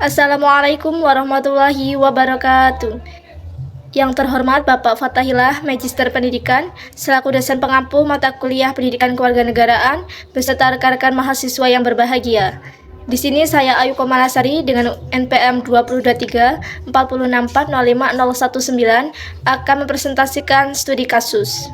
Assalamualaikum warahmatullahi wabarakatuh. Yang terhormat Bapak Fatahillah, Magister Pendidikan, selaku dosen pengampu mata kuliah Pendidikan Kewarganegaraan, beserta rekan-rekan mahasiswa yang berbahagia. Di sini saya Ayu Komalasari dengan NPM 2023 406405019 akan mempresentasikan studi kasus.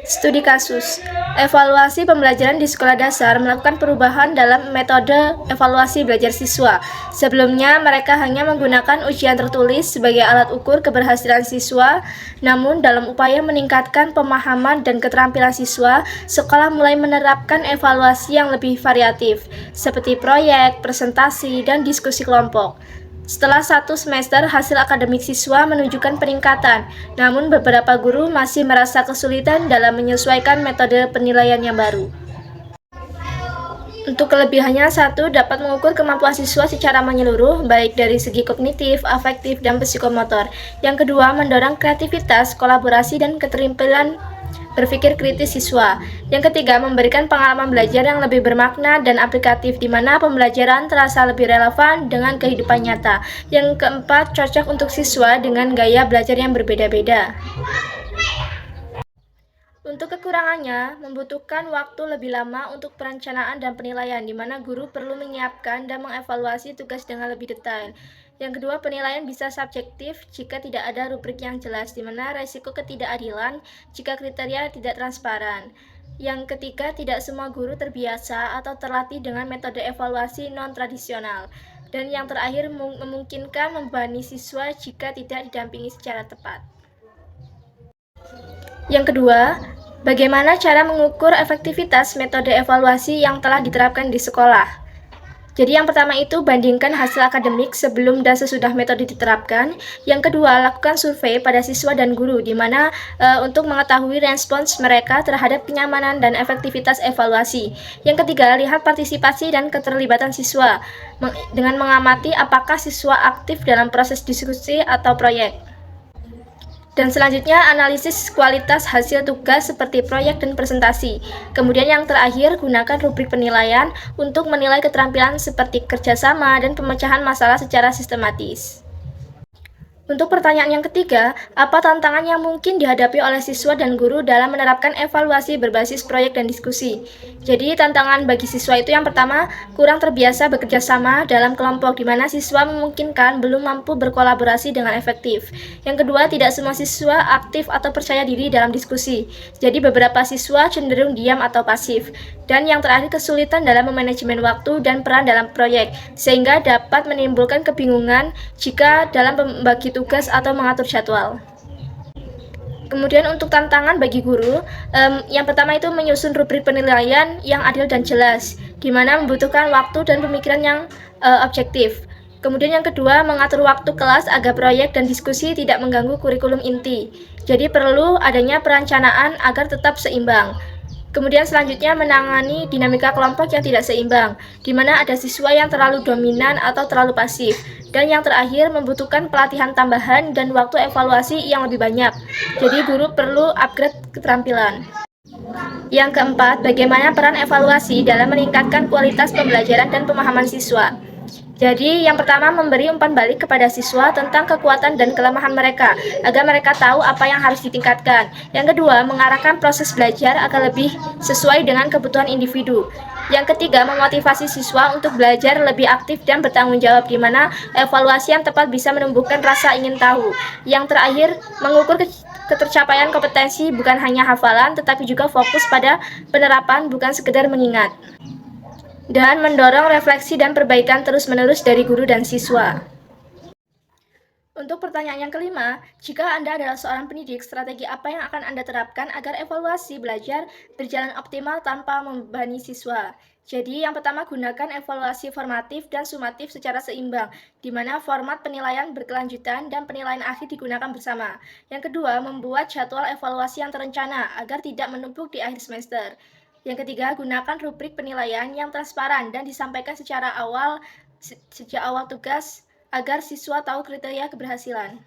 Studi kasus, evaluasi pembelajaran di sekolah dasar melakukan perubahan dalam metode evaluasi belajar siswa. Sebelumnya, mereka hanya menggunakan ujian tertulis sebagai alat ukur keberhasilan siswa, namun dalam upaya meningkatkan pemahaman dan keterampilan siswa, sekolah mulai menerapkan evaluasi yang lebih variatif, seperti proyek, presentasi, dan diskusi kelompok. Setelah 1 semester, hasil akademik siswa menunjukkan peningkatan, namun beberapa guru masih merasa kesulitan dalam menyesuaikan metode penilaian yang baru. Untuk kelebihannya, 1. Dapat mengukur kemampuan siswa secara menyeluruh, baik dari segi kognitif, afektif, dan psikomotor. Yang kedua, mendorong kreativitas, kolaborasi, dan keterampilan berpikir kritis siswa. Yang ketiga, memberikan pengalaman belajar yang lebih bermakna dan aplikatif, di mana pembelajaran terasa lebih relevan dengan kehidupan nyata. Yang keempat, cocok untuk siswa dengan gaya belajar yang berbeda-beda. Untuk kekurangannya, membutuhkan waktu lebih lama untuk perencanaan dan penilaian, di mana guru perlu menyiapkan dan mengevaluasi tugas dengan lebih detail. Yang kedua, penilaian bisa subjektif jika tidak ada rubrik yang jelas, di mana resiko ketidakadilan jika kriteria tidak transparan. Yang ketiga, tidak semua guru terbiasa atau terlatih dengan metode evaluasi non-tradisional. Dan yang terakhir, memungkinkan membebani siswa jika tidak didampingi secara tepat. Yang kedua, bagaimana cara mengukur efektivitas metode evaluasi yang telah diterapkan di sekolah? Jadi yang pertama itu bandingkan hasil akademik sebelum dan sesudah metode diterapkan. Yang kedua, lakukan survei pada siswa dan guru, di mana untuk mengetahui respons mereka terhadap kenyamanan dan efektivitas evaluasi. Yang ketiga, lihat partisipasi dan keterlibatan siswa dengan mengamati apakah siswa aktif dalam proses diskusi atau proyek. Dan selanjutnya, analisis kualitas hasil tugas seperti proyek dan presentasi. Kemudian yang terakhir, gunakan rubrik penilaian untuk menilai keterampilan seperti kerjasama dan pemecahan masalah secara sistematis. Untuk pertanyaan yang ketiga, apa tantangan yang mungkin dihadapi oleh siswa dan guru dalam menerapkan evaluasi berbasis proyek dan diskusi? Jadi, tantangan bagi siswa itu yang pertama, kurang terbiasa bekerja sama dalam kelompok, di mana siswa memungkinkan belum mampu berkolaborasi dengan efektif. Yang kedua, tidak semua siswa aktif atau percaya diri dalam diskusi. Jadi, beberapa siswa cenderung diam atau pasif. Dan yang terakhir, kesulitan dalam memanajemen waktu dan peran dalam proyek, sehingga dapat menimbulkan kebingungan jika dalam membagi tugas atau mengatur jadwal. Kemudian untuk tantangan bagi guru, yang pertama itu menyusun rubrik penilaian yang adil dan jelas, di mana membutuhkan waktu dan pemikiran yang objektif. Kemudian yang kedua, mengatur waktu kelas agar proyek dan diskusi tidak mengganggu kurikulum inti. Jadi perlu adanya perencanaan agar tetap seimbang. Kemudian selanjutnya menangani dinamika kelompok yang tidak seimbang, di mana ada siswa yang terlalu dominan atau terlalu pasif. Dan yang terakhir, membutuhkan pelatihan tambahan dan waktu evaluasi yang lebih banyak. Jadi guru perlu upgrade keterampilan. Yang keempat, bagaimana peran evaluasi dalam meningkatkan kualitas pembelajaran dan pemahaman siswa. Jadi, yang pertama, memberi umpan balik kepada siswa tentang kekuatan dan kelemahan mereka, agar mereka tahu apa yang harus ditingkatkan. Yang kedua, mengarahkan proses belajar agar lebih sesuai dengan kebutuhan individu. Yang ketiga, memotivasi siswa untuk belajar lebih aktif dan bertanggung jawab, di mana evaluasi yang tepat bisa menumbuhkan rasa ingin tahu. Yang terakhir, mengukur ketercapaian kompetensi bukan hanya hafalan, tetapi juga fokus pada penerapan, bukan sekedar mengingat. Dan mendorong refleksi dan perbaikan terus-menerus dari guru dan siswa. Untuk pertanyaan yang kelima, jika Anda adalah seorang pendidik, strategi apa yang akan Anda terapkan agar evaluasi belajar berjalan optimal tanpa membebani siswa? Jadi, yang pertama, gunakan evaluasi formatif dan sumatif secara seimbang, di mana format penilaian berkelanjutan dan penilaian akhir digunakan bersama. Yang kedua, membuat jadwal evaluasi yang terencana agar tidak menumpuk di akhir semester. Yang ketiga, gunakan rubrik penilaian yang transparan dan disampaikan sejak awal tugas agar siswa tahu kriteria keberhasilan.